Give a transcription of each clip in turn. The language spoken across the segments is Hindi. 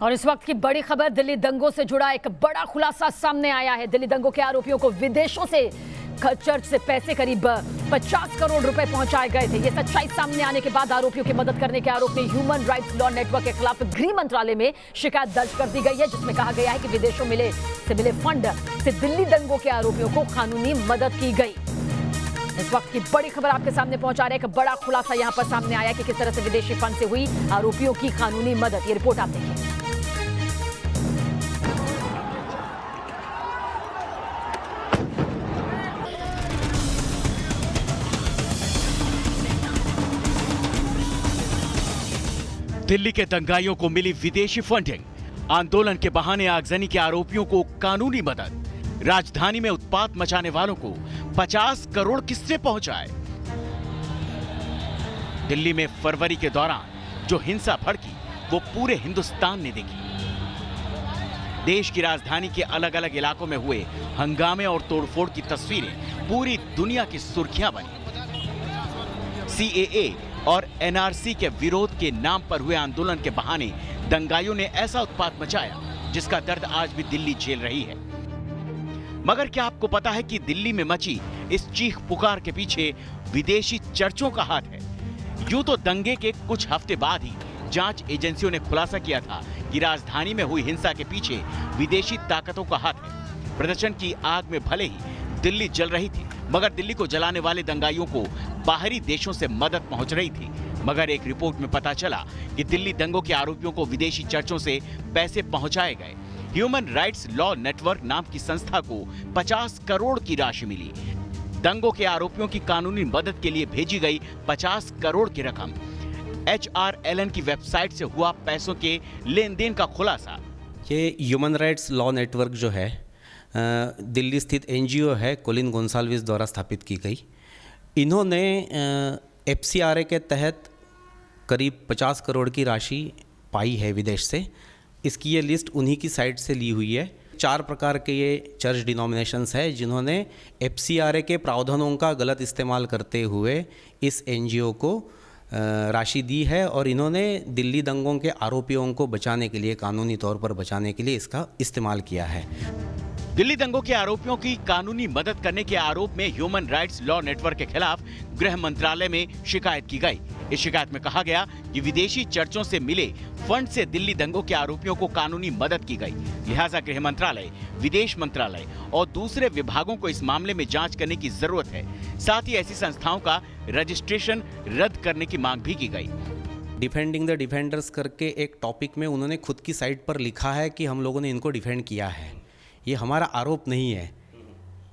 और इस वक्त की बड़ी खबर, दिल्ली दंगों से जुड़ा एक बड़ा खुलासा सामने आया है। दिल्ली दंगों के आरोपियों को विदेशों से चर्च से पैसे करीब 50 करोड़ रुपए पहुंचाए गए थे। ये सच्चाई सामने आने के बाद आरोपियों की मदद करने के आरोप में ह्यूमन राइट्स लॉ नेटवर्क के खिलाफ गृह मंत्रालय में शिकायत दर्ज कर दी गई है, जिसमें कहा गया है कि विदेशों से मिले फंड से दिल्ली दंगों के आरोपियों को कानूनी मदद की गई। इस वक्त की बड़ी खबर आपके सामने पहुंचा रहे हैं। एक बड़ा खुलासा यहां पर सामने आया कि किस तरह से विदेशी फंड से हुई आरोपियों की कानूनी मदद। ये रिपोर्ट आप देखिए। दिल्ली के दंगाइयों को मिली विदेशी फंडिंग, आंदोलन के बहाने आगजनी के आरोपियों को कानूनी मदद, राजधानी में उत्पात मचाने वालों को 50 करोड़ किससे पहुंचाए। दिल्ली में फरवरी के दौरान जो हिंसा भड़की वो पूरे हिंदुस्तान ने देखी। देश की राजधानी के अलग अलग इलाकों में हुए हंगामे और तोड़फोड़ की तस्वीरें पूरी दुनिया की सुर्खियां बनी। सीएए और एनआरसी के विरोध के नाम पर हुए आंदोलन के बहाने दंगाइयों ने ऐसा उत्पात मचाया जिसका दर्द आज भी दिल्ली झेल रही है। मगर क्या आपको पता है कि दिल्ली में मची इस चीख पुकार के पीछे विदेशी चर्चों का हाथ है? यूं तो दंगे के कुछ हफ्ते बाद ही जांच एजेंसियों ने खुलासा किया था कि राजधानी में हुई हिंसा के पीछे विदेशी ताकतों का हाथ है। प्रदर्शन की आग में भले ही दिल्ली जल रही थी, मगर दिल्ली को जलाने वाले दंगाइयों को बाहरी देशों से मदद पहुंच रही थी। मगर एक रिपोर्ट में पता चला कि दिल्ली दंगों के आरोपियों को विदेशी चर्चों से पैसे पहुंचाए गए। ह्यूमन राइट्स लॉ नेटवर्क नाम की संस्था को 50 करोड़ की राशि मिली। दंगों के आरोपियों की कानूनी मदद के लिए भेजी गई 50 करोड़ की रकम। HRLN की वेबसाइट से हुआ पैसों के लेन देन का खुलासा। ये ह्यूमन राइट्स लॉ नेटवर्क जो है दिल्ली स्थित NGO है, कोलिन गोंसाल्विस द्वारा स्थापित की गई। इन्होंने FCRA के तहत करीब 50 करोड़ की राशि पाई है विदेश से। इसकी ये लिस्ट उन्हीं की साइट से ली हुई है। 4 प्रकार के ये चर्च डिनोमिनेशंस है जिन्होंने FCRA के प्रावधानों का गलत इस्तेमाल करते हुए इस NGO को राशि दी है, और इन्होंने दिल्ली दंगों के आरोपियों को बचाने के लिए, कानूनी तौर पर बचाने के लिए इसका इस्तेमाल किया है। दिल्ली दंगों के आरोपियों की कानूनी मदद करने के आरोप में ह्यूमन राइट्स लॉ नेटवर्क के खिलाफ गृह मंत्रालय में शिकायत की गई। इस शिकायत में कहा गया कि विदेशी चर्चों से मिले फंड से दिल्ली दंगों के आरोपियों को कानूनी मदद की गई। लिहाजा गृह मंत्रालय, विदेश मंत्रालय और दूसरे विभागों को इस मामले में जांच करने की जरूरत है। साथ ही ऐसी संस्थाओं का रजिस्ट्रेशन रद्द करने की मांग भी की गई। डिफेंडिंग द डिफेंडर्स करके एक टॉपिक में उन्होंने खुद की साइट पर लिखा है कि हम लोगों ने इनको डिफेंड किया है। ये हमारा आरोप नहीं है,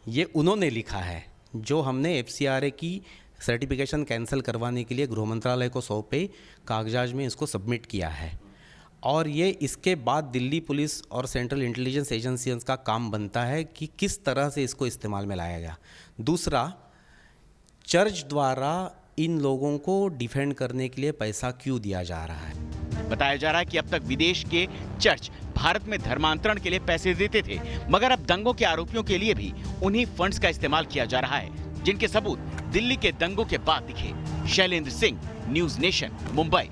ये उन्होंने लिखा है, जो हमने FCRA की सर्टिफिकेशन कैंसिल करवाने के लिए गृह मंत्रालय को सौंपे कागजात में इसको सबमिट किया है। और ये इसके बाद दिल्ली पुलिस और सेंट्रल इंटेलिजेंस एजेंसीज का काम बनता है कि किस तरह से इसको इस्तेमाल में लाया गया। दूसरा, चर्च द्वारा इन लोगों को डिफेंड करने के लिए पैसा क्यों दिया जा रहा है? बताया जा रहा है कि अब तक विदेश के चर्च भारत में धर्मांतरण के लिए पैसे देते थे, मगर अब दंगों के आरोपियों के लिए भी उन्हीं फंड्स का इस्तेमाल किया जा रहा है, जिनके सबूत दिल्ली के दंगों के बाद दिखे। Shailendra Singh, news nation, Mumbai.